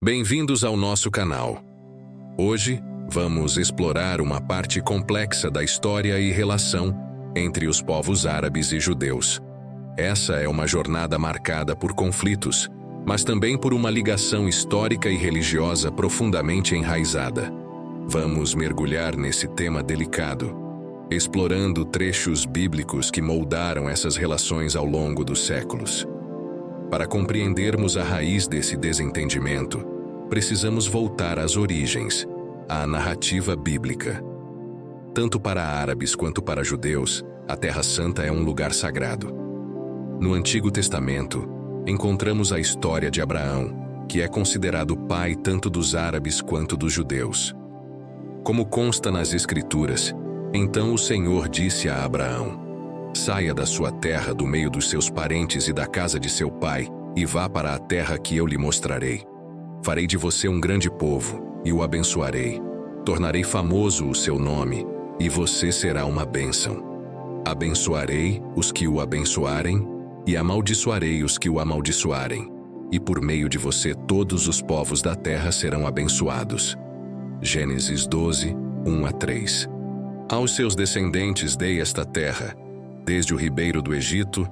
Bem-vindos ao nosso canal. Hoje, vamos explorar uma parte complexa da história e relação entre os povos árabes e judeus. Essa é uma jornada marcada por conflitos, mas também por uma ligação histórica e religiosa profundamente enraizada. Vamos mergulhar nesse tema delicado, explorando trechos bíblicos que moldaram essas relações ao longo dos séculos. Para compreendermos a raiz desse desentendimento, precisamos voltar às origens, à narrativa bíblica. Tanto para árabes quanto para judeus, a Terra Santa é um lugar sagrado. No Antigo Testamento, encontramos a história de Abraão, que é considerado pai tanto dos árabes quanto dos judeus. Como consta nas Escrituras, então o Senhor disse a Abraão: saia da sua terra, do meio dos seus parentes e da casa de seu pai, e vá para a terra que eu lhe mostrarei. Farei de você um grande povo, e o abençoarei. Tornarei famoso o seu nome, e você será uma bênção. Abençoarei os que o abençoarem, e amaldiçoarei os que o amaldiçoarem. E por meio de você todos os povos da terra serão abençoados. Gênesis 12, 1-3. Aos seus descendentes dei esta terra, desde o ribeiro do Egito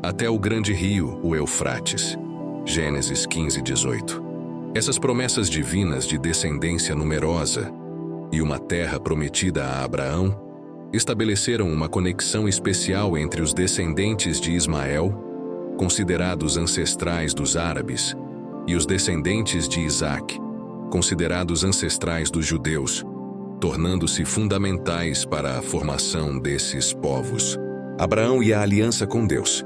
até o grande rio, o Eufrates. Gênesis 15, 18. Essas promessas divinas de descendência numerosa e uma terra prometida a Abraão estabeleceram uma conexão especial entre os descendentes de Ismael, considerados ancestrais dos árabes, e os descendentes de Isaque, considerados ancestrais dos judeus, tornando-se fundamentais para a formação desses povos. Abraão e a aliança com Deus.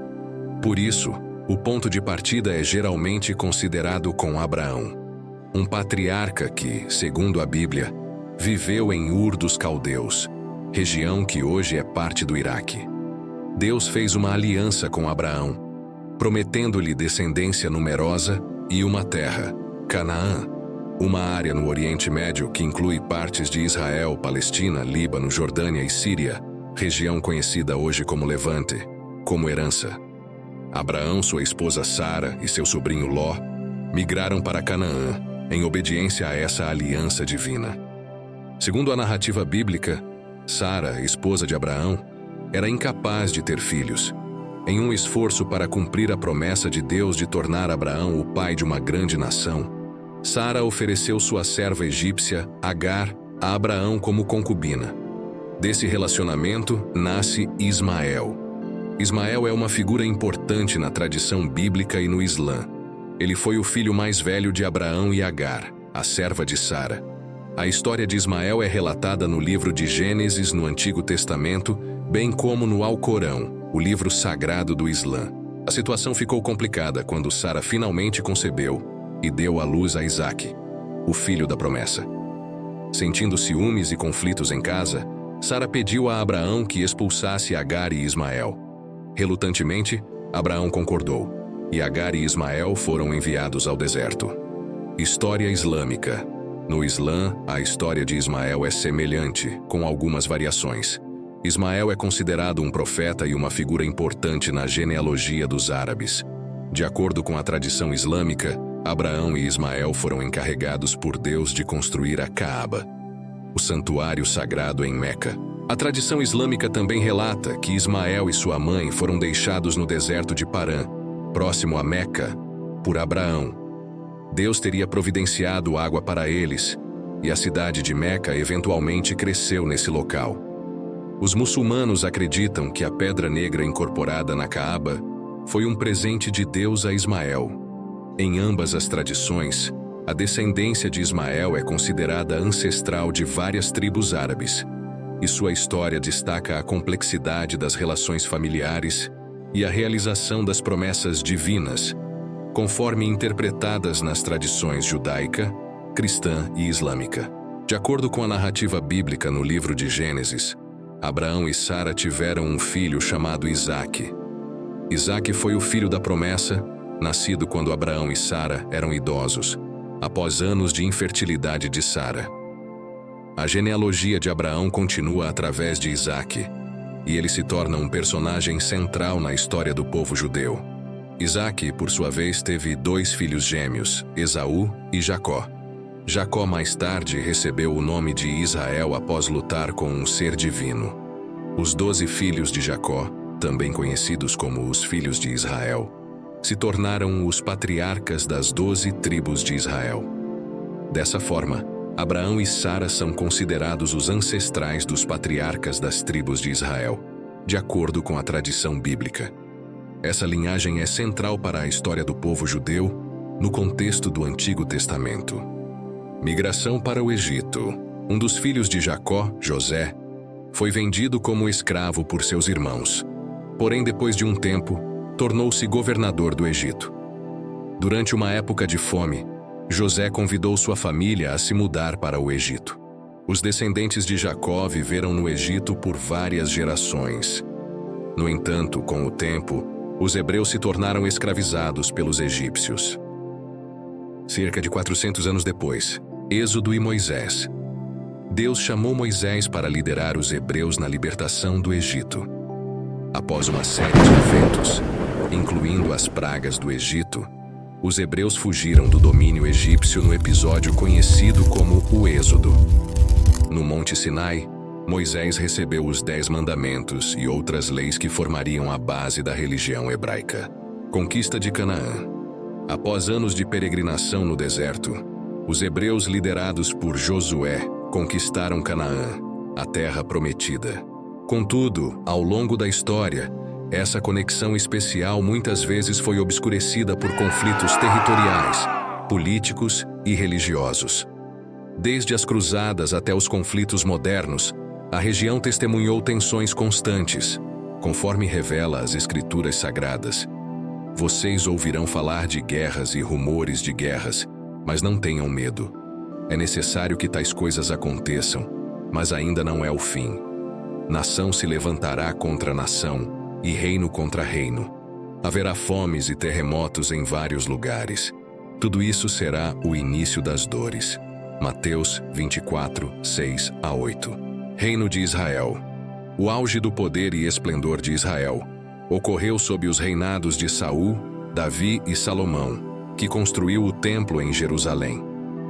Por isso, o ponto de partida é geralmente considerado com Abraão, um patriarca que, segundo a Bíblia, viveu em Ur dos Caldeus, região que hoje é parte do Iraque. Deus fez uma aliança com Abraão, prometendo-lhe descendência numerosa e uma terra, Canaã, uma área no Oriente Médio que inclui partes de Israel, Palestina, Líbano, Jordânia e Síria, região conhecida hoje como Levante, como herança. Abraão, sua esposa Sara e seu sobrinho Ló migraram para Canaã, em obediência a essa aliança divina. Segundo a narrativa bíblica, Sara, esposa de Abraão, era incapaz de ter filhos. Em um esforço para cumprir a promessa de Deus de tornar Abraão o pai de uma grande nação, Sara ofereceu sua serva egípcia, Agar, a Abraão como concubina. Desse relacionamento nasce Ismael. Ismael é uma figura importante na tradição bíblica e no Islã. Ele foi o filho mais velho de Abraão e Agar, a serva de Sara. A história de Ismael é relatada no livro de Gênesis no Antigo Testamento, bem como no Alcorão, o livro sagrado do Islã. A situação ficou complicada quando Sara finalmente concebeu e deu à luz a Isaque, o filho da promessa. Sentindo ciúmes e conflitos em casa, Sara pediu a Abraão que expulsasse Agar e Ismael. Relutantemente, Abraão concordou, e Agar e Ismael foram enviados ao deserto. História islâmica. No Islã, a história de Ismael é semelhante, com algumas variações. Ismael é considerado um profeta e uma figura importante na genealogia dos árabes. De acordo com a tradição islâmica, Abraão e Ismael foram encarregados por Deus de construir a Caaba, o santuário sagrado em Meca. A tradição islâmica também relata que Ismael e sua mãe foram deixados no deserto de Parã, próximo a Meca, por Abraão. Deus teria providenciado água para eles, e a cidade de Meca eventualmente cresceu nesse local. Os muçulmanos acreditam que a pedra negra incorporada na Caaba foi um presente de Deus a Ismael. Em ambas as tradições, a descendência de Ismael é considerada ancestral de várias tribos árabes, e sua história destaca a complexidade das relações familiares e a realização das promessas divinas, conforme interpretadas nas tradições judaica, cristã e islâmica. De acordo com a narrativa bíblica no livro de Gênesis, Abraão e Sara tiveram um filho chamado Isaque. Isaque foi o filho da promessa, nascido quando Abraão e Sara eram idosos, após anos de infertilidade de Sara. A genealogia de Abraão continua através de Isaque, e ele se torna um personagem central na história do povo judeu. Isaque, por sua vez, teve 2 filhos gêmeos, Esaú e Jacó. Jacó mais tarde recebeu o nome de Israel após lutar com um ser divino. Os 12 filhos de Jacó, também conhecidos como os filhos de Israel, se tornaram os patriarcas das 12 tribos de Israel. Dessa forma, Abraão e Sara são considerados os ancestrais dos patriarcas das tribos de Israel, de acordo com a tradição bíblica. Essa linhagem é central para a história do povo judeu no contexto do Antigo Testamento. Migração para o Egito. Um dos filhos de Jacó, José, foi vendido como escravo por seus irmãos. Porém, depois de um tempo, tornou-se governador do Egito. Durante uma época de fome, José convidou sua família a se mudar para o Egito. Os descendentes de Jacó viveram no Egito por várias gerações. No entanto, com o tempo, os hebreus se tornaram escravizados pelos egípcios. Cerca de 400 anos depois, Êxodo e Moisés. Deus chamou Moisés para liderar os hebreus na libertação do Egito. Após uma série de eventos, incluindo as pragas do Egito, os hebreus fugiram do domínio egípcio no episódio conhecido como o Êxodo. No Monte Sinai, Moisés recebeu os 10 mandamentos e outras leis que formariam a base da religião hebraica. Conquista de Canaã. Após anos de peregrinação no deserto, os hebreus liderados por Josué conquistaram Canaã, a terra prometida. Contudo, ao longo da história, essa conexão especial muitas vezes foi obscurecida por conflitos territoriais, políticos e religiosos. Desde as cruzadas até os conflitos modernos, a região testemunhou tensões constantes, conforme revela as Escrituras Sagradas. Vocês ouvirão falar de guerras e rumores de guerras, mas não tenham medo. É necessário que tais coisas aconteçam, mas ainda não é o fim. Nação se levantará contra nação e reino contra reino. Haverá fomes e terremotos em vários lugares. Tudo isso será o início das dores. Mateus 24, 6 a 8. Reino de Israel. O auge do poder e esplendor de Israel ocorreu sob os reinados de Saul, Davi e Salomão, que construiu o templo em Jerusalém.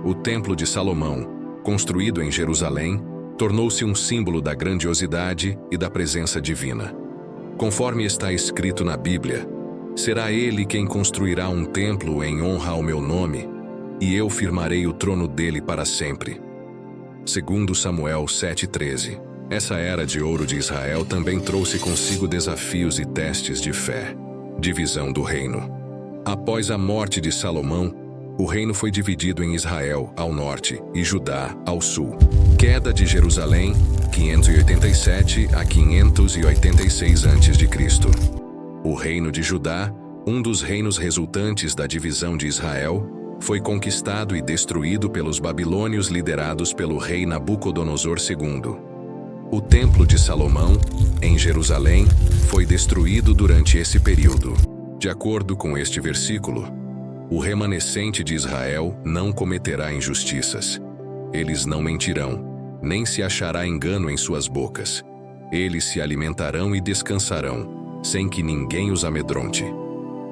O templo de Salomão, construído em Jerusalém, tornou-se um símbolo da grandiosidade e da presença divina. Conforme está escrito na Bíblia, será ele quem construirá um templo em honra ao meu nome, e eu firmarei o trono dele para sempre. Segundo Samuel 7:13. Essa era de ouro de Israel também trouxe consigo desafios e testes de fé. Divisão do reino. Após a morte de Salomão, o reino foi dividido em Israel ao norte e Judá ao sul. Queda de Jerusalém, 587 a 586 a.C. O reino de Judá, um dos reinos resultantes da divisão de Israel, foi conquistado e destruído pelos babilônios liderados pelo rei Nabucodonosor II. O Templo de Salomão, em Jerusalém, foi destruído durante esse período. De acordo com este versículo, o remanescente de Israel não cometerá injustiças. Eles não mentirão, nem se achará engano em suas bocas. Eles se alimentarão e descansarão, sem que ninguém os amedronte.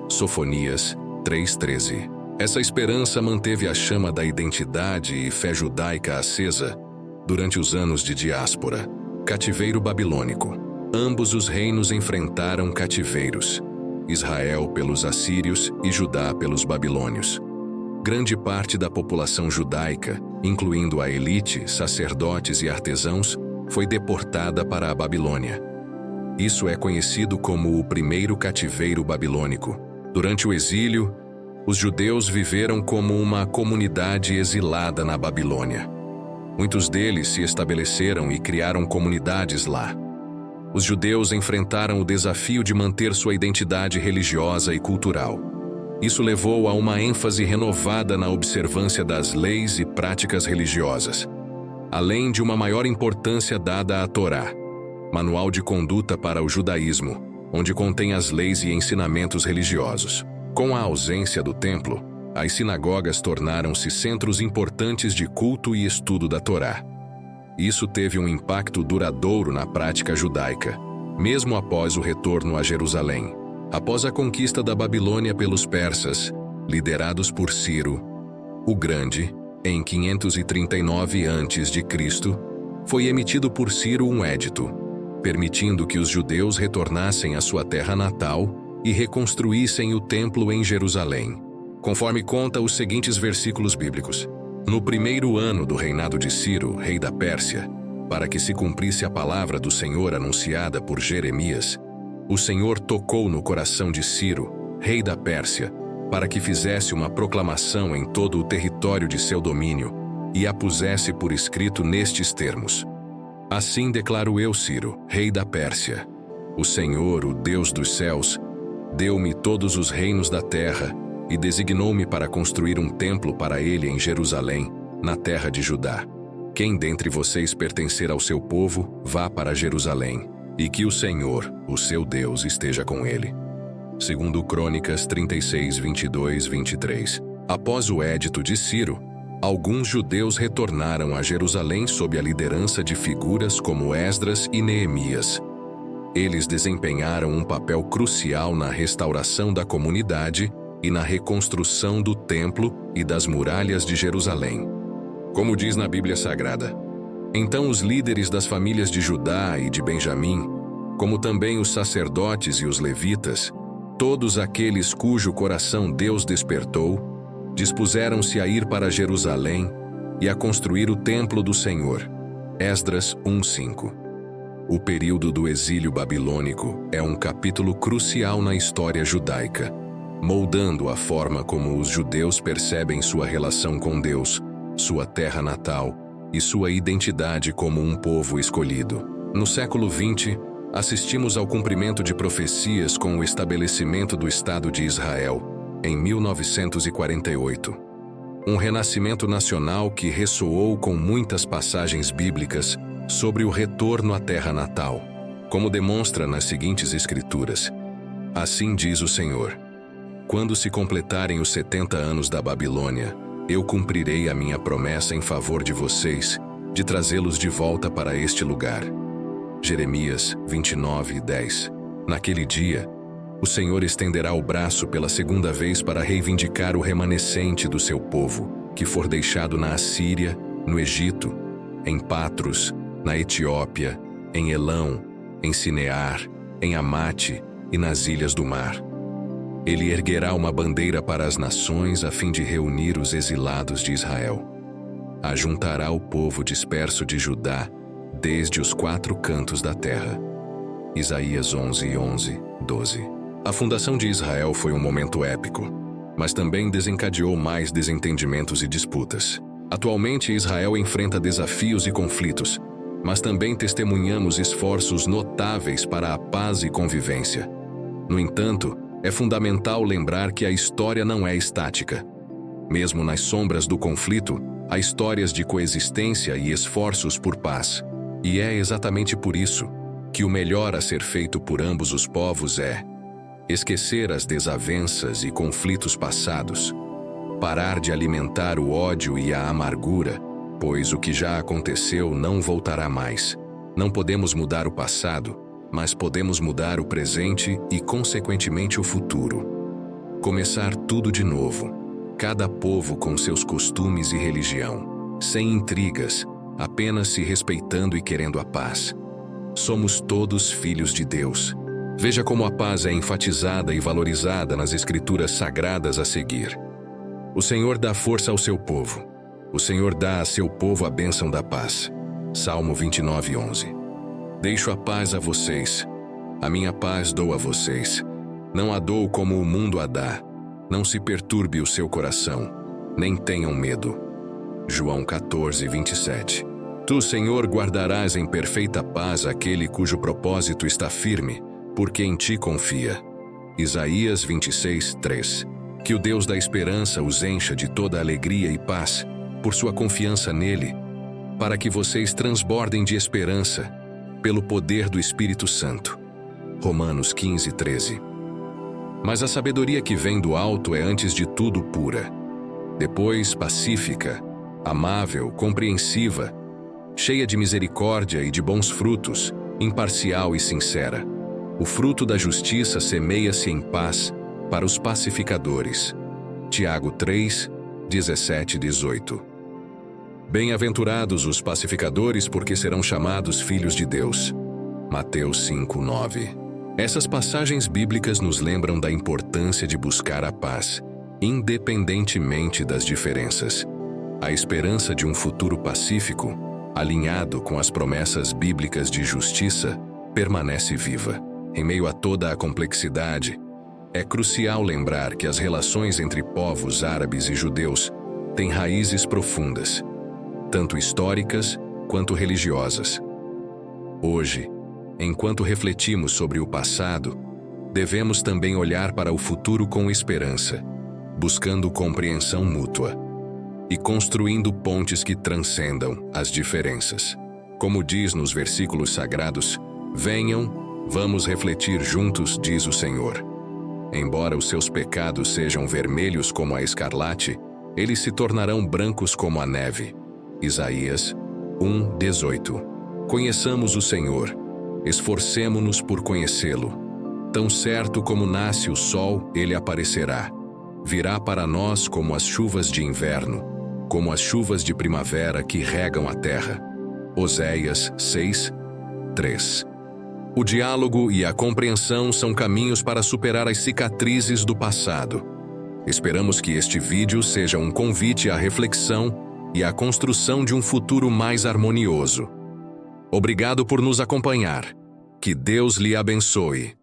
Sofonias 3:13. Essa esperança manteve a chama da identidade e fé judaica acesa durante os anos de diáspora. Cativeiro babilônico. Ambos os reinos enfrentaram cativeiros. Israel pelos assírios e Judá pelos babilônios. Grande parte da população judaica, incluindo a elite, sacerdotes e artesãos, foi deportada para a Babilônia. Isso é conhecido como o primeiro cativeiro babilônico. Durante o exílio, os judeus viveram como uma comunidade exilada na Babilônia. Muitos deles se estabeleceram e criaram comunidades lá. Os judeus enfrentaram o desafio de manter sua identidade religiosa e cultural. Isso levou a uma ênfase renovada na observância das leis e práticas religiosas, além de uma maior importância dada à Torá, manual de conduta para o judaísmo, onde contém as leis e ensinamentos religiosos. Com a ausência do templo, as sinagogas tornaram-se centros importantes de culto e estudo da Torá. Isso teve um impacto duradouro na prática judaica, mesmo após o retorno a Jerusalém. Após a conquista da Babilônia pelos persas, liderados por Ciro o Grande, em 539 a.C., foi emitido por Ciro um édito, permitindo que os judeus retornassem à sua terra natal e reconstruíssem o templo em Jerusalém, conforme conta os seguintes versículos bíblicos. No primeiro ano do reinado de Ciro, rei da Pérsia, para que se cumprisse a palavra do Senhor anunciada por Jeremias, o Senhor tocou no coração de Ciro, rei da Pérsia, para que fizesse uma proclamação em todo o território de seu domínio e a pusesse por escrito nestes termos. Assim declaro eu, Ciro, rei da Pérsia: o Senhor, o Deus dos céus, deu-me todos os reinos da terra e designou-me para construir um templo para ele em Jerusalém, na terra de Judá. Quem dentre vocês pertencer ao seu povo, vá para Jerusalém, e que o Senhor, o seu Deus, esteja com ele. Segundo Crônicas 36, 22, 23. Após o édito de Ciro, alguns judeus retornaram a Jerusalém sob a liderança de figuras como Esdras e Neemias. Eles desempenharam um papel crucial na restauração da comunidade e na reconstrução do templo e das muralhas de Jerusalém. Como diz na Bíblia Sagrada, então os líderes das famílias de Judá e de Benjamim, como também os sacerdotes e os levitas, todos aqueles cujo coração Deus despertou, dispuseram-se a ir para Jerusalém e a construir o templo do Senhor. Esdras 1:5. O período do exílio babilônico é um capítulo crucial na história judaica, moldando a forma como os judeus percebem sua relação com Deus, sua terra natal e sua identidade como um povo escolhido. No século XX, assistimos ao cumprimento de profecias com o estabelecimento do Estado de Israel, em 1948. Um renascimento nacional que ressoou com muitas passagens bíblicas sobre o retorno à terra natal, como demonstra nas seguintes escrituras. Assim diz o Senhor: quando se completarem os 70 anos da Babilônia, eu cumprirei a minha promessa em favor de vocês, de trazê-los de volta para este lugar. Jeremias 29:10. Naquele dia, o Senhor estenderá o braço pela segunda vez para reivindicar o remanescente do seu povo, que for deixado na Assíria, no Egito, em Patros, na Etiópia, em Elão, em Sinear, em Amate e nas ilhas do mar. Ele erguerá uma bandeira para as nações a fim de reunir os exilados de Israel. Ajuntará o povo disperso de Judá desde os 4 cantos da terra. Isaías 11, 12. A fundação de Israel foi um momento épico, mas também desencadeou mais desentendimentos e disputas. Atualmente, Israel enfrenta desafios e conflitos, mas também testemunhamos esforços notáveis para a paz e convivência. No entanto, é fundamental lembrar que a história não é estática. Mesmo nas sombras do conflito, há histórias de coexistência e esforços por paz. E é exatamente por isso que o melhor a ser feito por ambos os povos é esquecer as desavenças e conflitos passados, parar de alimentar o ódio e a amargura, pois o que já aconteceu não voltará mais. Não podemos mudar o passado, mas podemos mudar o presente e, consequentemente, o futuro. Começar tudo de novo, cada povo com seus costumes e religião, sem intrigas, apenas se respeitando e querendo a paz. Somos todos filhos de Deus. Veja como a paz é enfatizada e valorizada nas escrituras sagradas a seguir. O Senhor dá força ao seu povo. O Senhor dá a seu povo a bênção da paz. Salmo 29:11. Deixo a paz a vocês. A minha paz dou a vocês. Não a dou como o mundo a dá. Não se perturbe o seu coração, nem tenham medo. João 14:27. Tu, Senhor, guardarás em perfeita paz aquele cujo propósito está firme, porque em ti confia. Isaías 26:3. Que o Deus da esperança os encha de toda alegria e paz, por sua confiança nele, para que vocês transbordem de esperança, pelo poder do Espírito Santo. Romanos 15:13. Mas a sabedoria que vem do alto é antes de tudo pura, depois pacífica, amável, compreensiva, cheia de misericórdia e de bons frutos, imparcial e sincera. O fruto da justiça semeia-se em paz para os pacificadores. Tiago 3, 17 e 18. Bem-aventurados os pacificadores, porque serão chamados filhos de Deus. Mateus 5, 9. Essas passagens bíblicas nos lembram da importância de buscar a paz, independentemente das diferenças. A esperança de um futuro pacífico, alinhado com as promessas bíblicas de justiça, permanece viva. Em meio a toda a complexidade, é crucial lembrar que as relações entre povos árabes e judeus têm raízes profundas, tanto históricas quanto religiosas. Hoje, enquanto refletimos sobre o passado, devemos também olhar para o futuro com esperança, buscando compreensão mútua e construindo pontes que transcendam as diferenças. Como diz nos versículos sagrados, venham, vamos refletir juntos, diz o Senhor. Embora os seus pecados sejam vermelhos como a escarlate, eles se tornarão brancos como a neve. Isaías 1, 18. Conheçamos o Senhor, esforcemo-nos por conhecê-lo. Tão certo como nasce o sol, ele aparecerá. Virá para nós como as chuvas de inverno, como as chuvas de primavera que regam a terra. Oséias 6, 3. O diálogo e a compreensão são caminhos para superar as cicatrizes do passado. Esperamos que este vídeo seja um convite à reflexão e à construção de um futuro mais harmonioso. Obrigado por nos acompanhar. Que Deus lhe abençoe.